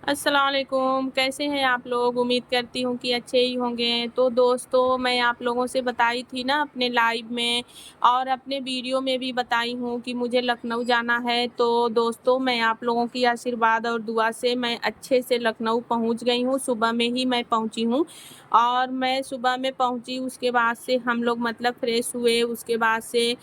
अस्सलाम वालेकुम, कैसे हैं आप लोग? उम्मीद करती हूँ कि अच्छे ही होंगे। तो दोस्तों, मैं आप लोगों से बताई थी ना अपने लाइव में और अपने वीडियो में भी बताई हूँ कि मुझे लखनऊ जाना है। तो दोस्तों, मैं आप लोगों की आशीर्वाद और दुआ से मैं अच्छे से लखनऊ पहुँच गई हूँ। सुबह में ही मैं पहुँची हूँ और मैं सुबह में पहुँची, उसके बाद से हम लोग मतलब फ्रेश हुए, उसके बाद से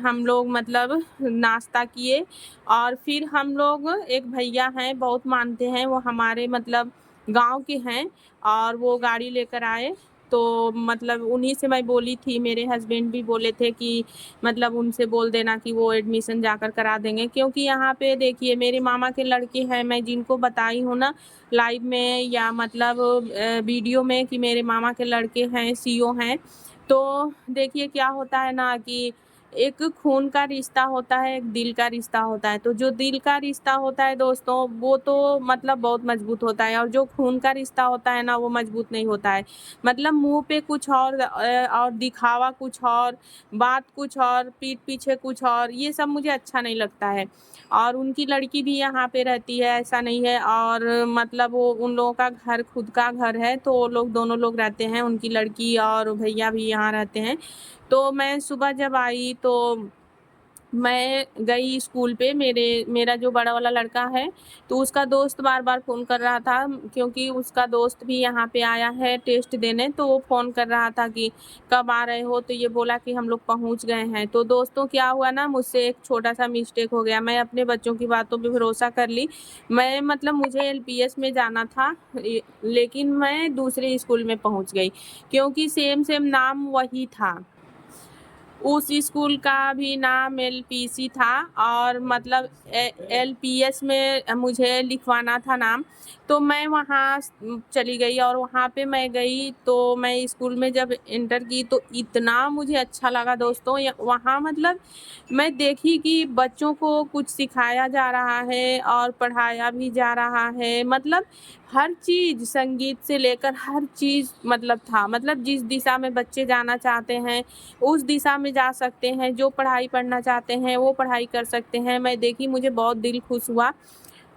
हम लोग मतलब नाश्ता किए और फिर हम लोग एक भैया हैं, बहुत मानते हैं, वो हमारे मतलब गाँव के हैं और वो गाड़ी लेकर आए। तो मतलब उन्हीं से मैं बोली थी, मेरे हस्बैंड भी बोले थे कि मतलब उनसे बोल देना कि वो एडमिशन जाकर करा देंगे। क्योंकि यहाँ पे देखिए मेरे मामा के लड़के हैं, मैं जिनको बताई हूँ ना लाइव में या मतलब वीडियो में कि मेरे मामा के लड़के हैं, सीओ हैं। तो देखिए क्या होता है ना कि एक खून का रिश्ता होता है, एक दिल का रिश्ता होता है। तो जो दिल का रिश्ता होता है दोस्तों, वो तो मतलब बहुत मज़बूत होता है और जो खून का रिश्ता होता है ना, वो मज़बूत नहीं होता है। मतलब मुँह पे कुछ और दिखावा कुछ और, बात कुछ और, पीठ पीछे कुछ और, ये सब मुझे अच्छा नहीं लगता है। और उनकी लड़की भी यहाँ पे रहती है, ऐसा नहीं है और मतलब वो उन लोगों का घर खुद का घर है, तो वो लोग दोनों लोग रहते हैं, उनकी लड़की और भैया भी यहाँ रहते हैं। तो मैं सुबह जब आई तो मैं गई स्कूल पे मेरा जो बड़ा वाला लड़का है, तो उसका दोस्त बार-बार फ़ोन कर रहा था क्योंकि उसका दोस्त भी यहाँ पे आया है टेस्ट देने, तो वो फ़ोन कर रहा था कि कब आ रहे हो? तो ये बोला कि हम लोग पहुँच गए हैं। तो दोस्तों क्या हुआ ना मुझसे एक छोटा-सा मिस्टेक हो गया, मैं अपने बच्चों की बातों पे भरोसा कर ली। मैं मतलब मुझे एलपीएस में जाना था लेकिन मैं दूसरे स्कूल में पहुँच गई क्योंकि सेम-सेम नाम वही था। उस स्कूल का भी नाम एलपीसी था और मतलब एलपीएस में मुझे लिखवाना था नाम। तो मैं वहाँ चली गई और वहाँ पे मैं गई तो मैं स्कूल में जब एंटर की तो इतना मुझे अच्छा लगा दोस्तों। वहाँ मतलब मैं देखी कि बच्चों को कुछ सिखाया जा रहा है और पढ़ाया भी जा रहा है। मतलब हर चीज़ संगीत से लेकर हर चीज़ मतलब था। मतलब जिस दिशा में बच्चे जाना चाहते हैं उस दिशा में जा सकते हैं, जो पढ़ाई पढ़ना चाहते हैं वो पढ़ाई कर सकते हैं। मैं देखी मुझे बहुत दिल खुश हुआ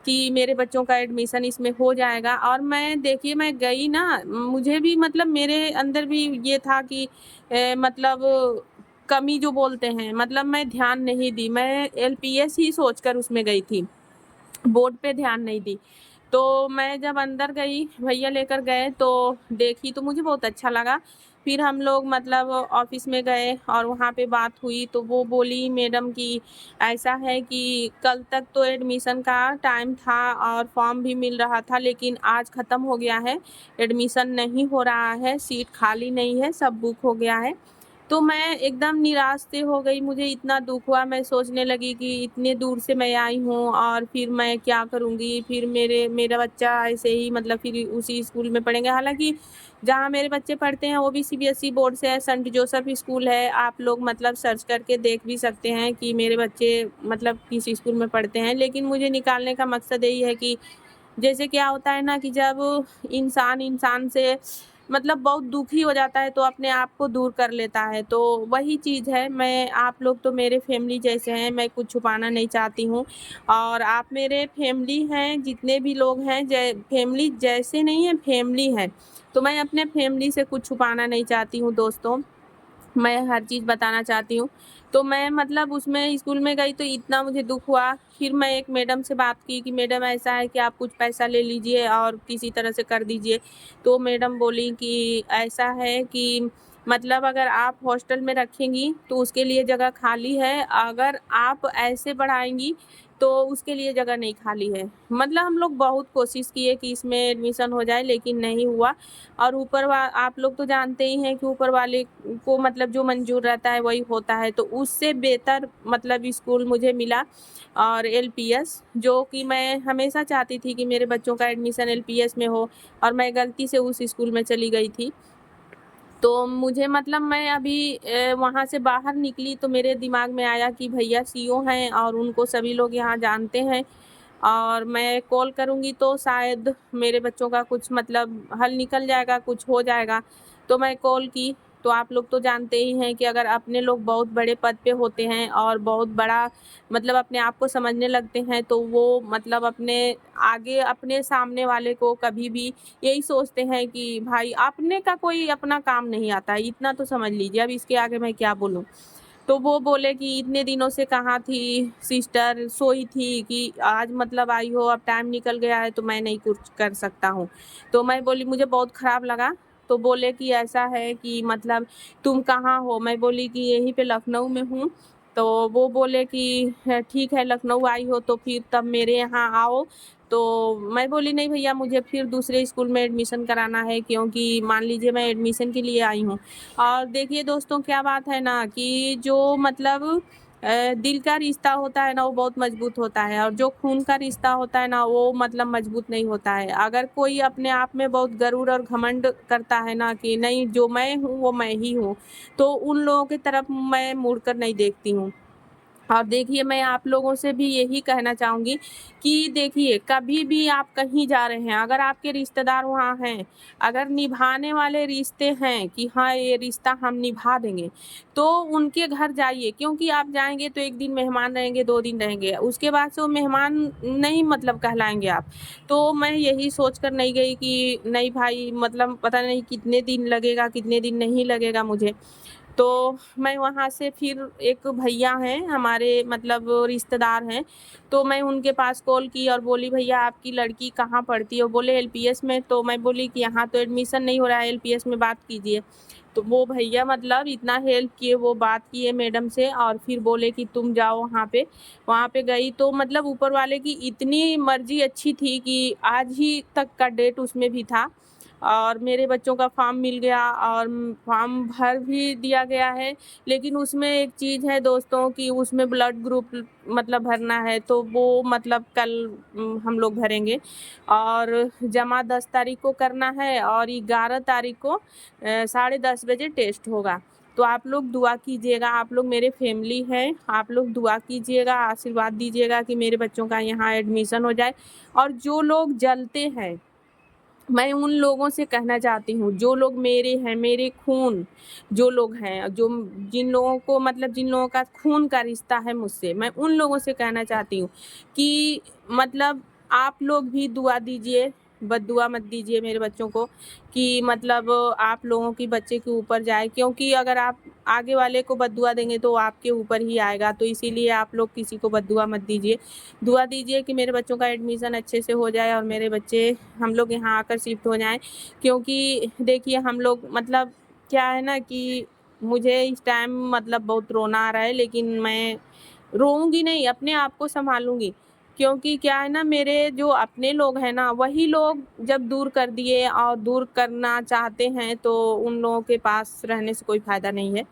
कि मेरे बच्चों का एडमिशन इसमें हो जाएगा और मैं देखिए मैं गई ना, मुझे भी मतलब मेरे अंदर भी ये था कि मतलब कमी जो बोलते हैं, मतलब मैं ध्यान नहीं दी, मैं एलपीएस ही सोचकर उसमें गई थी। बोर्ड पे ध्यान नहीं दी। तो मैं जब अंदर गई, भैया लेकर गए तो देखी तो मुझे बहुत अच्छा लगा। फिर हम लोग मतलब ऑफ़िस में गए और वहाँ पे बात हुई तो वो बोली मैडम कि ऐसा है कि कल तक तो एडमिशन का टाइम था और फॉर्म भी मिल रहा था लेकिन आज ख़त्म हो गया है, एडमिशन नहीं हो रहा है, सीट खाली नहीं है, सब बुक हो गया है। तो मैं एकदम निराश से हो गई, मुझे इतना दुःख हुआ, मैं सोचने लगी कि इतने दूर से मैं आई हूँ और फिर मैं क्या करूँगी? फिर मेरा बच्चा ऐसे ही मतलब फिर उसी स्कूल में पढ़ेंगे। हालाँकि जहाँ मेरे बच्चे पढ़ते हैं वो भी सीबीएसई बोर्ड से है, सेंट जोसेफ स्कूल है। आप लोग मतलब सर्च करके देख भी सकते हैं कि मेरे बच्चे मतलब किस स्कूल में पढ़ते हैं। लेकिन मुझे निकालने का मकसद यही है कि जैसे क्या होता है ना कि जब इंसान से मतलब बहुत दुखी हो जाता है तो अपने आप को दूर कर लेता है, तो वही चीज़ है। मैं आप लोग तो मेरे फैमिली जैसे हैं, मैं कुछ छुपाना नहीं चाहती हूँ और आप मेरे फैमिली हैं, जितने भी लोग हैं फैमिली जैसे नहीं है, फैमिली हैं। तो मैं अपने फैमिली से कुछ छुपाना नहीं चाहती हूँ दोस्तों। मैं हर चीज़ बताना चाहती हूँ। तो मैं मतलब उसमें स्कूल में गई तो इतना मुझे दुःख हुआ, फिर मैं एक मैडम से बात की कि मैडम ऐसा है कि आप कुछ पैसा ले लीजिए और किसी तरह से कर दीजिए। तो मैडम बोली कि ऐसा है कि मतलब अगर आप हॉस्टल में रखेंगी तो उसके लिए जगह खाली है, अगर आप ऐसे बढ़ाएँगी तो उसके लिए जगह नहीं खाली है। मतलब हम लोग बहुत कोशिश किए कि इसमें एडमिशन हो जाए लेकिन नहीं हुआ और ऊपर वा आप लोग तो जानते ही हैं कि ऊपर वाले को मतलब जो मंज़ूर रहता है वही होता है, तो उससे बेहतर मतलब स्कूल मुझे मिला और एलपीएस, जो कि मैं हमेशा चाहती थी कि मेरे बच्चों का एडमिशन एलपीएस में हो और मैं गलती से उस स्कूल में चली गई थी। तो मुझे मतलब मैं अभी वहाँ से बाहर निकली तो मेरे दिमाग में आया कि भैया सीईओ हैं और उनको सभी लोग यहाँ जानते हैं और मैं कॉल करूँगी तो शायद मेरे बच्चों का कुछ मतलब हल निकल जाएगा, कुछ हो जाएगा। तो मैं कॉल की तो आप लोग तो जानते ही हैं कि अगर अपने लोग बहुत बड़े पद पे होते हैं और बहुत बड़ा मतलब अपने आप को समझने लगते हैं, तो वो मतलब अपने आगे अपने सामने वाले को कभी भी यही सोचते हैं कि भाई अपने का कोई अपना काम नहीं आता है, इतना तो समझ लीजिए। अब इसके आगे मैं क्या बोलूँ? तो वो बोले कि इतने दिनों से कहाँ थी सिस्टर, सोई थी कि आज मतलब आई हो, अब टाइम निकल गया है तो मैं नहीं कुछ कर सकता हूँ। तो मैं बोली मुझे बहुत खराब लगा। तो बोले कि ऐसा है कि मतलब तुम कहाँ हो? मैं बोली कि यहीं पे लखनऊ में हूँ। तो वो बोले कि ठीक है, लखनऊ आई हो तो फिर तब मेरे यहाँ आओ। तो मैं बोली नहीं भैया, मुझे फिर दूसरे स्कूल में एडमिशन कराना है, क्योंकि मान लीजिए मैं एडमिशन के लिए आई हूँ। और देखिए दोस्तों, क्या बात है ना कि जो मतलब दिल का रिश्ता होता है ना, वो बहुत मजबूत होता है, और जो खून का रिश्ता होता है ना, वो मतलब मजबूत नहीं होता है। अगर कोई अपने आप में बहुत गरूर और घमंड करता है ना कि नहीं जो मैं हूँ वो मैं ही हूँ, तो उन लोगों की तरफ मैं मुड़कर नहीं देखती हूँ। और देखिए, मैं आप लोगों से भी यही कहना चाहूँगी कि देखिए, कभी भी आप कहीं जा रहे हैं, अगर आपके रिश्तेदार वहाँ हैं, अगर निभाने वाले रिश्ते हैं कि हाँ, ये रिश्ता हम निभा देंगे, तो उनके घर जाइए, क्योंकि आप जाएँगे तो 1 दिन मेहमान रहेंगे, 2 दिन रहेंगे, उसके बाद से वो मेहमान नहीं मतलब कहलाएँगे आप। तो मैं यही सोच कर नहीं गई कि नहीं भाई, मतलब पता नहीं कितने दिन लगेगा, कितने दिन नहीं लगेगा मुझे। तो मैं वहाँ से फिर एक भैया हैं हमारे मतलब रिश्तेदार हैं, तो मैं उनके पास कॉल की और बोली भैया आपकी लड़की कहाँ पढ़ती है? वो बोले एलपीएस में। तो मैं बोली कि यहाँ तो एडमिशन नहीं हो रहा है, एलपीएस में बात कीजिए। तो वो भैया मतलब इतना हेल्प किए, वो बात किए मैडम से और फिर बोले कि तुम जाओ वहाँ पे। वहाँ पे गई तो मतलब ऊपर वाले की इतनी मर्ज़ी अच्छी थी कि आज ही तक का डेट उसमें भी था, और मेरे बच्चों का फॉर्म मिल गया और फॉर्म भर भी दिया गया है। लेकिन उसमें एक चीज़ है दोस्तों कि उसमें ब्लड ग्रुप मतलब भरना है, तो वो मतलब कल हम लोग भरेंगे, और जमा 10 तारीख को करना है और 11 तारीख को 10:30 बजे टेस्ट होगा। तो आप लोग दुआ कीजिएगा, आप लोग मेरे फैमिली हैं, आप लोग दुआ कीजिएगा, आशीर्वाद दीजिएगा कि मेरे बच्चों का यहाँ एडमिशन हो जाए। और जो लोग जलते हैं, मैं उन लोगों से कहना चाहती हूँ, जो लोग मेरे हैं, मेरे खून जो लोग हैं, जो जिन लोगों को मतलब जिन लोगों का खून का रिश्ता है मुझसे, मैं उन लोगों से कहना चाहती हूँ कि मतलब आप लोग भी दुआ दीजिए, बद्दुआ मत दीजिए मेरे बच्चों को कि मतलब आप लोगों की बच्चे के ऊपर जाए, क्योंकि अगर आप आगे वाले को बद्दुआ देंगे तो आपके ऊपर ही आएगा। तो इसीलिए आप लोग किसी को बद्दुआ मत दीजिए। दुआ दीजिए कि मेरे बच्चों का एडमिशन अच्छे से हो जाए और मेरे बच्चे हम लोग यहाँ आकर शिफ्ट हो जाएँ। क्योंकि देखिए, हम लोग मतलब क्या है ना कि मुझे इस टाइम मतलब बहुत रोना आ रहा है, लेकिन मैं रोऊँगी नहीं, अपने आप को सँभालूँगी। क्योंकि क्या है ना, मेरे जो अपने लोग हैं ना, वही लोग जब दूर कर दिए और दूर करना चाहते हैं, तो उन लोगों के पास रहने से कोई फ़ायदा नहीं है।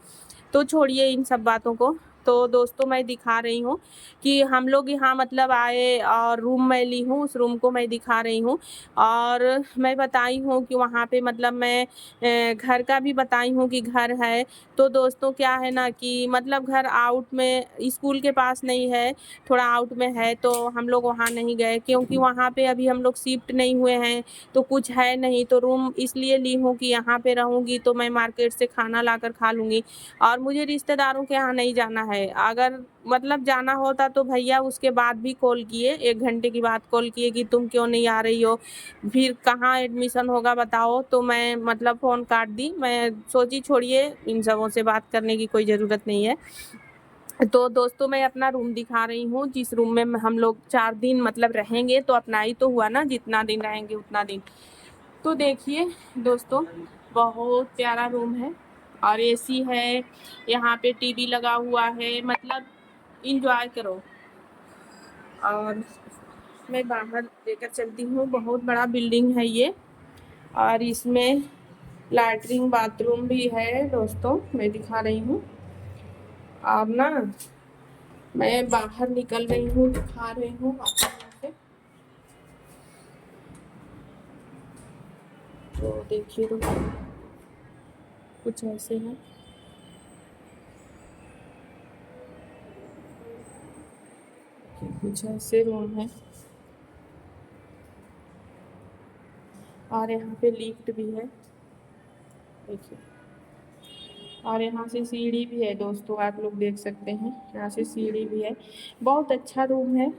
तो छोड़िए इन सब बातों को। तो दोस्तों, मैं दिखा रही हूँ कि हम लोग यहाँ मतलब आए और रूम मैं ली हूँ, उस रूम को मैं दिखा रही हूँ। और मैं बताई हूँ कि वहाँ पे मतलब मैं घर का भी बताई हूँ कि घर है। तो दोस्तों, क्या है ना कि मतलब घर आउट में स्कूल के पास नहीं है, थोड़ा आउट में है, तो हम लोग वहाँ नहीं गए, क्योंकि वहाँ पे अभी हम लोग शिफ्ट नहीं हुए हैं, तो कुछ है नहीं। तो रूम इसलिए ली हूँ कि यहाँ पे रहूँगी तो मैं मार्केट से खाना लाकर खा लूँगी, और मुझे रिश्तेदारों के यहाँ नहीं जाना है। अगर मतलब जाना होता तो भैया उसके बाद भी कॉल किए, 1 घंटे की बाद कॉल किए कि तुम क्यों नहीं आ रही हो? फिर कहाँ एडमिशन होगा बताओ? तो मैं मतलब फ़ोन काट दी। मैं सोची छोड़िए, इन सबों से बात करने की कोई ज़रूरत नहीं है। तो दोस्तों, मैं अपना रूम दिखा रही हूँ, जिस रूम में हम लोग 4 दिन मतलब रहेंगे, तो अपना ही तो हुआ ना, जितना दिन रहेंगे उतना दिन। तो देखिए दोस्तों, बहुत प्यारा रूम है और एसी है, यहाँ पे टीवी लगा हुआ है, मतलब एन्जॉय करो। और मैं बाहर लेकर चलती हूँ, बहुत बड़ा बिल्डिंग है ये, और इसमें लैट्रिन बाथरूम भी है दोस्तों, मैं दिखा रही हूँ। और ना, मैं बाहर निकल रही हूँ, दिखा रही हूँ आपको यहाँ से। तो देखिए तो कुछ ऐसे है, कुछ ऐसे रूम है, और यहाँ पे लिफ्ट भी है, देखिए। और यहाँ से सीढ़ी भी है दोस्तों, आप लोग देख सकते हैं, यहाँ से सीढ़ी भी है। बहुत अच्छा रूम है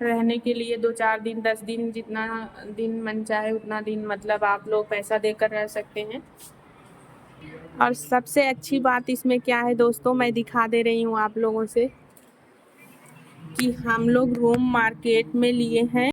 रहने के लिए। 2-4 दिन 10 दिन जितना दिन मन चाहे उतना दिन मतलब आप लोग पैसा देकर रह सकते हैं। और सबसे अच्छी बात इसमें क्या है दोस्तों, मैं दिखा दे रही हूँ आप लोगों से कि हम लोग रूम मार्केट में लिए हैं।